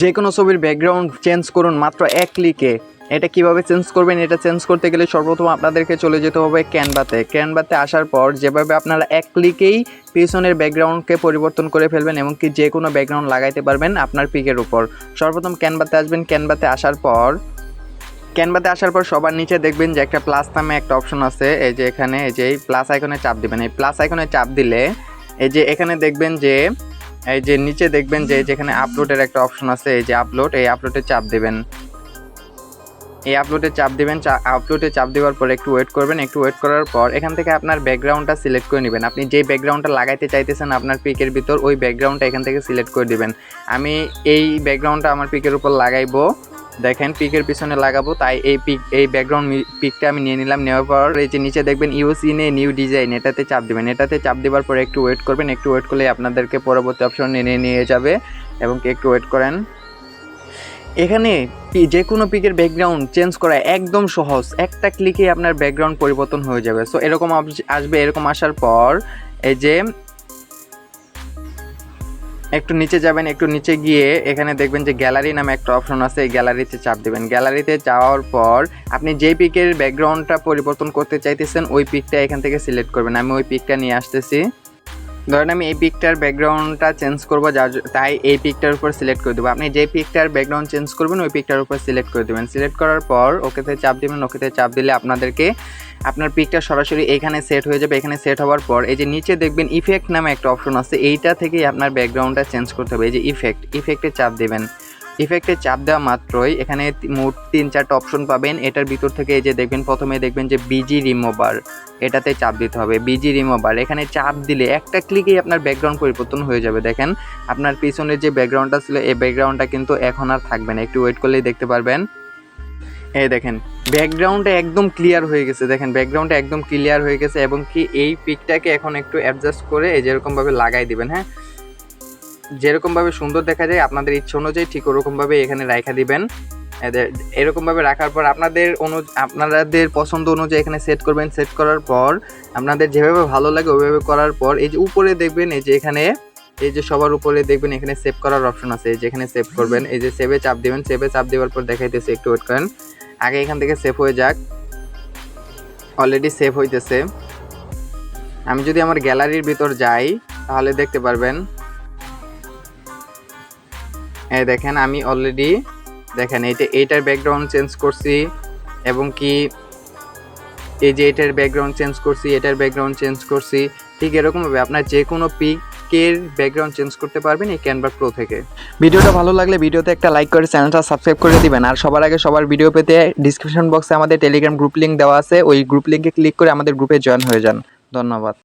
যে কোনো ছবির ব্যাকগ্রাউন্ড চেঞ্জ করুন মাত্র এক ক্লিকে। এটা কিভাবে চেঞ্জ করবেন? এটা চেঞ্জ করতে গেলে সর্বপ্রথম আপনাদেরকে চলে যেতে হবে ক্যানভাতে আসার পর যেভাবে আপনারা এক ক্লিকেই পিছনের ব্যাকগ্রাউন্ডকে পরিবর্তন করে ফেলবেন এবং কি যে কোনো ব্যাকগ্রাউন্ড লাগাইতে পারবেন আপনার পিকের উপর। সর্বপ্রথম ক্যানভাতে আসবেন। ক্যানভাতে আসার পর সবার নিচে দেখবেন যে একটা প্লাস নামে একটা অপশন আছে। এই যে এখানে এই যে প্লাস আইকনে চাপ দিবেন। এই প্লাস আইকনে চাপ দিলে এই যে এখানে দেখবেন যে এই যে নিচে দেখবেন যে যেখানে আপলোডের একটা অপশন আছে, এই যে এই আপলোডে চাপ দিবেন। আপলোডে চাপ দেওয়ার পর একটু ওয়েট করবেন। একটু ওয়েট করার পর এখান থেকে আপনার ব্যাকগ্রাউন্ডটা সিলেক্ট করে নেবেন। আপনি যেই ব্যাকগ্রাউন্ডটা লাগাইতে চাইতেছেন আপনার পিকের ভিতর, ওই ব্যাকগ্রাউন্ডটা এখান থেকে সিলেক্ট করে দিবেন। আমি এই ব্যাকগ্রাউন্ডটা আমার পিকের উপর লাগাইবো, দেখেন পিকের পিছনে লাগাবো, তাই এই ব্যাকগ্রাউন্ড পিকটা আমি নিয়ে নিলাম। নেওয়ার পর এই যে নিচে দেখবেন use in a new design, এটাতে চাপ দিবেন। এটাতে চাপ দেওয়ার পর একটু ওয়েট করবেন। একটু ওয়েট করলে আপনাদেরকে পরবর্তী অপশন নিয়ে যাবে এবং একটু ওয়েট করেন। এখানে যে কোনো পিকের ব্যাকগ্রাউন্ড চেঞ্জ করা একদম সহজ, একটা ক্লিকে আপনার ব্যাকগ্রাউন্ড পরিবর্তন হয়ে যাবে। সো এরকম আসবে। এরকম আসার পর এই যে একটু নিচে যাবেন। একটু নিচে গিয়ে এখানে দেখবেন যে গ্যালারি নামে একটা অপশন আছে, এই গ্যালারিতে চাপ দেবেন। গ্যালারিতে যাওয়ার পর আপনি যেই পিকের ব্যাকগ্রাউন্ডটা পরিবর্তন করতে চাইতেছেন ওই পিকটা এখান থেকে সিলেক্ট করবেন। আমি ওই পিকটা নিয়ে আসতেছি। ধরেন আমি এই পিকটার ব্যাকগ্রাউন্ডটা চেঞ্জ করবো, তাই এই পিকটার উপর সিলেক্ট করে দেবো। আপনি যে পিকটার ব্যাকগ্রাউন্ড চেঞ্জ করবেন ওই পিকটার উপর সিলেক্ট করে দেবেন। সিলেক্ট করার পর ওকেতে চাপ দেবেন। ওকেতে চাপ দিলে আপনাদেরকে আপনার পিকটা সরাসরি এখানে সেট হয়ে যাবে। এখানে সেট হওয়ার পর এই যে নিচে দেখবেন ইফেক্ট নামে একটা অপশন আছে, এইটা থেকেই আপনার ব্যাকগ্রাউন্ডটা চেঞ্জ করতে হবে। এই যে ইফেক্টে চাপ দেবেন। ইফেক্টে চাপ দেওয়া মাত্রই এখানে মোট 3-4টা অপশন পাবেন। এটার ভিতর থেকে এই যে দেখবেন প্রথমে দেখবেন যে বিজি রিমুভার, এটাতে চাপ দিতে হবে। বিজি রিমুভার এখানে চাপ দিলে একটা ক্লিকেই আপনার ব্যাকগ্রাউন্ড পরিবর্তন হয়ে যাবে। দেখেন আপনার পিছনের যে ব্যাকগ্রাউন্ডটা ছিল এই ব্যাকগ্রাউন্ডটা কিন্তু এখন আর থাকবে না। একটু ওয়েট করলেই দেখতে পারবেন। এই দেখেন ব্যাকগ্রাউন্ডটা একদম ক্লিয়ার হয়ে গেছে। দেখেন ব্যাকগ্রাউন্ডটা একদম ক্লিয়ার হয়ে গেছে এবং কি এই পিকটাকে এখন একটু অ্যাডজাস্ট করে এই যেরকমভাবে লাগাই দিবেন। হ্যাঁ, যেরকমভাবে সুন্দর দেখা যায় আপনাদের ইচ্ছা অনুযায়ী ঠিক ওরকমভাবে এখানে রাখা দিবেন। এরকমভাবে রাখার পর আপনাদের পছন্দ অনুযায়ী এখানে সেট করবেন। সেট করার পর আপনাদের যেভাবে ভালো লাগে ওইভাবে করার পর এই যে উপরে দেখবেন এই যে এখানে এই যে সবার উপরে দেখবেন এখানে সেভ করার অপশন আছে, এই যে এখানে সেভ করবেন। এই যে সেভে চাপ দিবেন। সেভে চাপ দেওয়ার পর দেখাইতেছে, একটু ওয়েট করেন। আগে এখান থেকে সেভ হয়ে যাক। অলরেডি সেভ হইতেছে। আমি যদি আমার গ্যালারির ভিতর যাই তাহলে দেখতে পারবেন। এই দেখেন আমি অলরেডি দেখেন এইটার ব্যাকগ্রাউন্ড চেঞ্জ করছি এবং কি এই যে এটার ব্যাকগ্রাউন্ড চেঞ্জ করছি, এটার ব্যাকগ্রাউন্ড চেঞ্জ করছি। ঠিক এরকমভাবে আপনার যে কোনো পিকের ব্যাকগ্রাউন্ড চেঞ্জ করতে পারবেন এই ক্যানভা প্রো থেকে। ভিডিওটা ভালো লাগলে ভিডিওতে একটা লাইক করে চ্যানেলটা সাবস্ক্রাইব করে দিবেন। আর সবার আগে সবার ভিডিও পেতে ডিসক্রিপশন বক্সে আমাদের টেলিগ্রাম গ্রুপ লিঙ্ক দেওয়া আছে, ওই গ্রুপ লিঙ্কে ক্লিক করে আমাদের গ্রুপে জয়েন হয়ে যান। ধন্যবাদ।